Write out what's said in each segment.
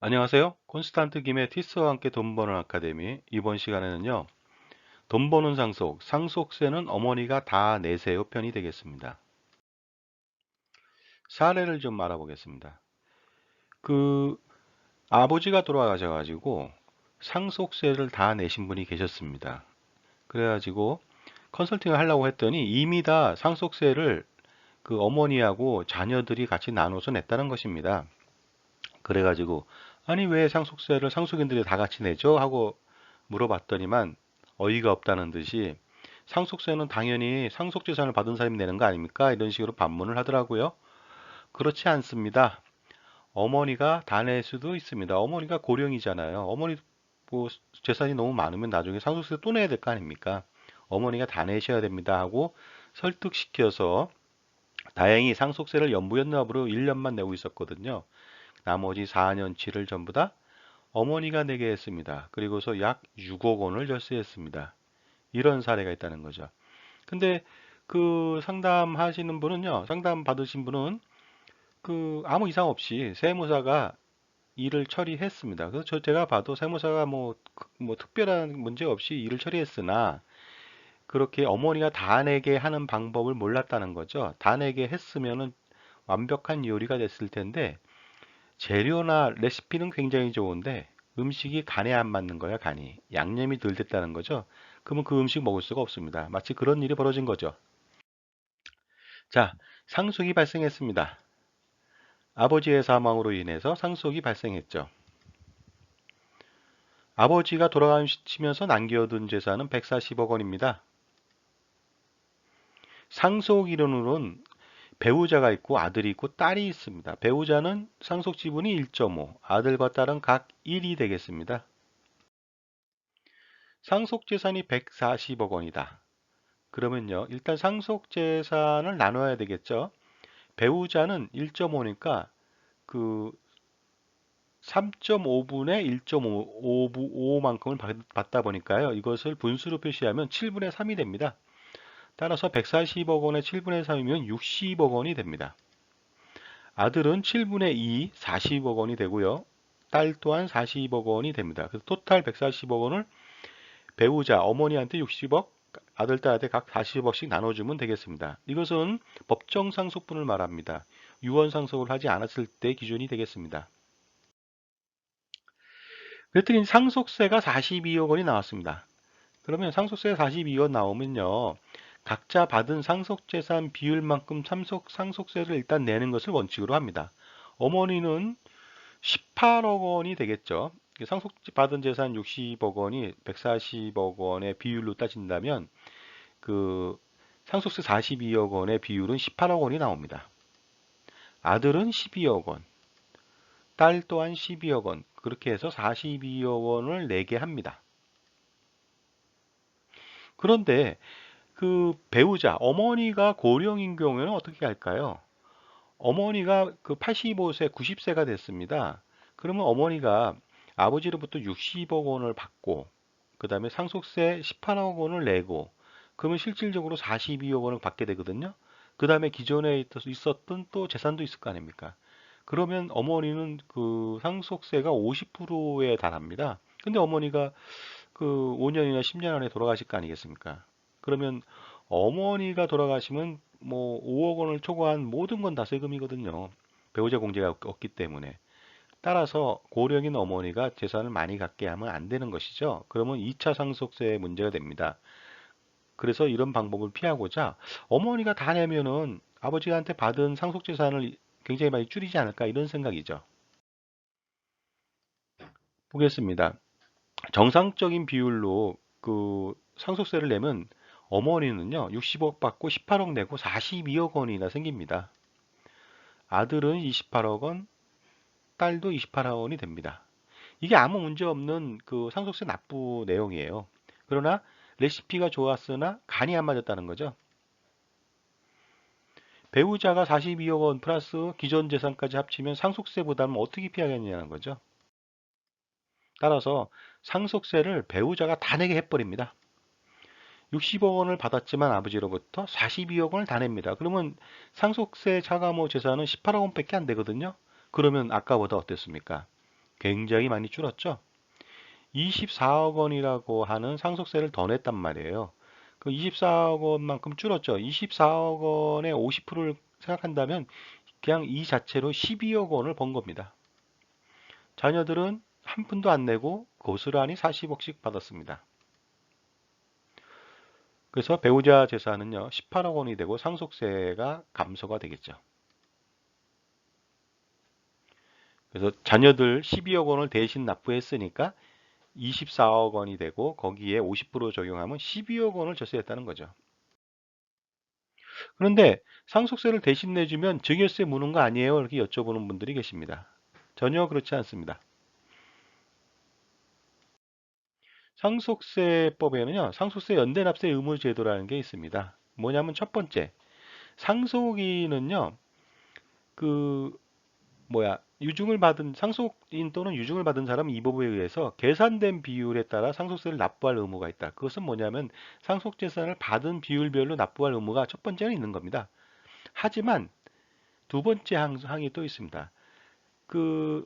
안녕하세요. 콘스탄트 김의 티스와 함께 돈 버는 아카데미. 이번 시간에는요, 돈 버는 상속, 상속세는 어머니가 다 내세요 편이 되겠습니다. 사례를 좀 알아보겠습니다. 그 아버지가 돌아가셔가지고 상속세를 다 내신 분이 계셨습니다. 그래가지고 컨설팅을 하려고 했더니 이미 다 상속세를 그 어머니하고 자녀들이 같이 나눠서 냈다는 것입니다. 그래가지고 아니 왜 상속세를 상속인들이 다 같이 내죠? 하고 물어봤더니만 어이가 없다는 듯이 상속세는 당연히 상속재산을 받은 사람이 내는 거 아닙니까? 이런 식으로 반문을 하더라고요. 그렇지 않습니다. 어머니가 다 낼 수도 있습니다. 어머니가 고령이잖아요. 어머니 뭐 재산이 너무 많으면 나중에 상속세 또 내야 될 거 아닙니까? 어머니가 다 내셔야 됩니다 하고 설득시켜서 다행히 상속세를 연부연납으로 1년만 내고 있었거든요. 나머지 4년치를 전부 다 어머니가 내게 했습니다. 그리고서 약 6억 원을 절세했습니다. 이런 사례가 있다는 거죠. 근데 그 상담하시는 분은요, 상담 받으신 분은 그 아무 이상 없이 세무사가 일을 처리했습니다. 그래서 제가 봐도 세무사가 뭐 특별한 문제 없이 일을 처리했으나 그렇게 어머니가 다 내게 하는 방법을 몰랐다는 거죠. 다 내게 했으면은 완벽한 요리가 됐을 텐데 재료나 레시피는 굉장히 좋은데 음식이 간에 안 맞는 거야, 간이. 양념이 덜 됐다는 거죠. 그러면 그 음식 먹을 수가 없습니다. 마치 그런 일이 벌어진 거죠. 자, 상속이 발생했습니다. 아버지의 사망으로 인해서 상속이 발생했죠. 아버지가 돌아가시면서 남겨둔 재산은 140억 원입니다. 상속 이론으로는 배우자가 있고 아들이 있고 딸이 있습니다. 배우자는 상속 지분이 1.5, 아들과 딸은 각 1이 되겠습니다. 상속 재산이 140억 원이다. 그러면요, 일단 상속 재산을 나눠야 되겠죠. 배우자는 1.5니까 그 3.5분의 1.5만큼을 받다 보니까요. 이것을 분수로 표시하면 7분의 3이 됩니다. 따라서 140억 원의 7분의 3이면 60억 원이 됩니다. 아들은 7분의 2, 40억 원이 되고요. 딸 또한 40억 원이 됩니다. 그래서 토탈 140억 원을 배우자, 어머니한테 60억, 아들, 딸한테 각 40억씩 나눠주면 되겠습니다. 이것은 법정 상속분을 말합니다. 유언 상속을 하지 않았을 때 기준이 되겠습니다. 그랬더니 상속세가 42억 원이 나왔습니다. 그러면 상속세가 42억 나오면요. 각자 받은 상속재산 비율만큼 상속세를 일단 내는 것을 원칙으로 합니다. 어머니는 18억 원이 되겠죠. 상속받은 재산 60억 원이 140억 원의 비율로 따진다면 그 상속세 42억 원의 비율은 18억 원이 나옵니다. 아들은 12억 원, 딸 또한 12억 원, 그렇게 해서 42억 원을 내게 합니다. 그런데 그 배우자, 어머니가 고령인 경우에는 어떻게 할까요? 어머니가 그 85세, 90세가 됐습니다. 그러면 어머니가 아버지로부터 60억 원을 받고, 그 다음에 상속세 18억 원을 내고, 그러면 실질적으로 42억 원을 받게 되거든요. 그 다음에 기존에 있었던 또 재산도 있을 거 아닙니까? 그러면 어머니는 그 상속세가 50%에 달합니다. 근데 어머니가 그 5년이나 10년 안에 돌아가실 거 아니겠습니까? 그러면 어머니가 돌아가시면 뭐 5억 원을 초과한 모든 건 다 세금이거든요. 배우자 공제가 없기 때문에. 따라서 고령인 어머니가 재산을 많이 갖게 하면 안 되는 것이죠. 그러면 2차 상속세에 문제가 됩니다. 그래서 이런 방법을 피하고자 어머니가 다 내면은 아버지한테 받은 상속 재산을 굉장히 많이 줄이지 않을까 이런 생각이죠. 보겠습니다. 정상적인 비율로 그 상속세를 내면 어머니는요 60억 받고 18억 내고 42억 원이나 생깁니다. 아들은 28억 원, 딸도 28억 원이 됩니다. 이게 아무 문제 없는 그 상속세 납부 내용이에요. 그러나 레시피가 좋았으나 간이 안 맞았다는 거죠. 배우자가 42억 원 플러스 기존 재산까지 합치면 상속세 부담을 어떻게 피하겠냐는 거죠. 따라서 상속세를 배우자가 다 내게 해버립니다. 60억 원을 받았지만 아버지로부터 42억 원을 다 냅니다. 그러면 상속세 차감호 재산은 18억 원밖에 안 되거든요. 그러면 아까보다 어땠습니까? 굉장히 많이 줄었죠. 24억 원이라고 하는 상속세를 더 냈단 말이에요. 그 24억 원만큼 줄었죠. 24억 원의 50%를 생각한다면 그냥 이 자체로 12억 원을 번 겁니다. 자녀들은 한 푼도 안 내고 고스란히 40억씩 받았습니다. 그래서 배우자 재산은요, 18억 원이 되고 상속세가 감소가 되겠죠. 그래서 자녀들 12억 원을 대신 납부했으니까 24억 원이 되고 거기에 50% 적용하면 12억 원을 졌어야했다는 거죠. 그런데 상속세를 대신 내주면 증여세 무는 거 아니에요? 이렇게 여쭤보는 분들이 계십니다. 전혀 그렇지 않습니다. 상속세법에는요, 상속세 연대납세 의무 제도라는 게 있습니다. 뭐냐면 첫 번째, 상속인은요, 그 유증을 받은 상속인 또는 유증을 받은 사람은 이 법에 의해서 계산된 비율에 따라 상속세를 납부할 의무가 있다. 그것은 뭐냐면 상속재산을 받은 비율별로 납부할 의무가 첫 번째는 있는 겁니다. 하지만 두 번째 항이 또 있습니다. 그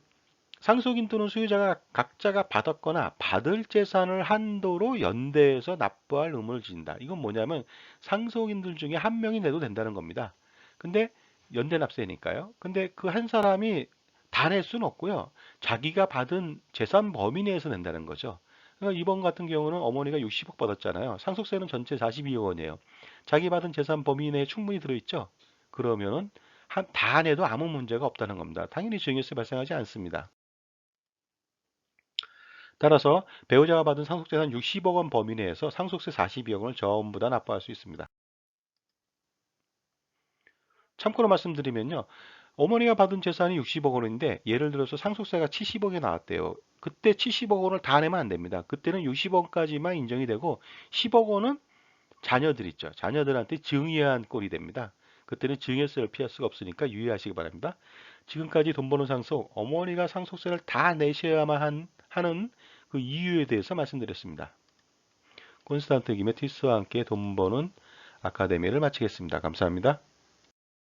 상속인 또는 수유자가 각자가 받았거나 받을 재산을 한도로 연대해서 납부할 의무를 진다. 이건 뭐냐면 상속인들 중에 한 명이 내도 된다는 겁니다. 근데 연대 납세니까요. 근데 그 한 사람이 다 낼 수는 없고요. 자기가 받은 재산 범위 내에서 낸다는 거죠. 그러니까 이번 같은 경우는 어머니가 60억 받았잖아요. 상속세는 전체 42억 원이에요. 자기 받은 재산 범위 내에 충분히 들어있죠. 그러면은 다 내도 아무 문제가 없다는 겁니다. 당연히 증여세 발생하지 않습니다. 따라서 배우자가 받은 상속재산 60억 원 범위 내에서 상속세 42억 원을 전부 다 납부할 수 있습니다. 참고로 말씀드리면요. 어머니가 받은 재산이 60억 원인데 예를 들어서 상속세가 70억이 나왔대요. 그때 70억 원을 다 내면 안 됩니다. 그때는 60억까지만 인정이 되고 10억 원은 자녀들 있죠. 자녀들한테 증여한 꼴이 됩니다. 그때는 증여세를 피할 수가 없으니까 유의하시기 바랍니다. 지금까지 돈 버는 상속, 어머니가 상속세를 다 내셔야만 하는 그 이유에 대해서 말씀드렸습니다. 콘스탄트 기메티스와 함께 돈 버는 아카데미를 마치겠습니다. 감사합니다.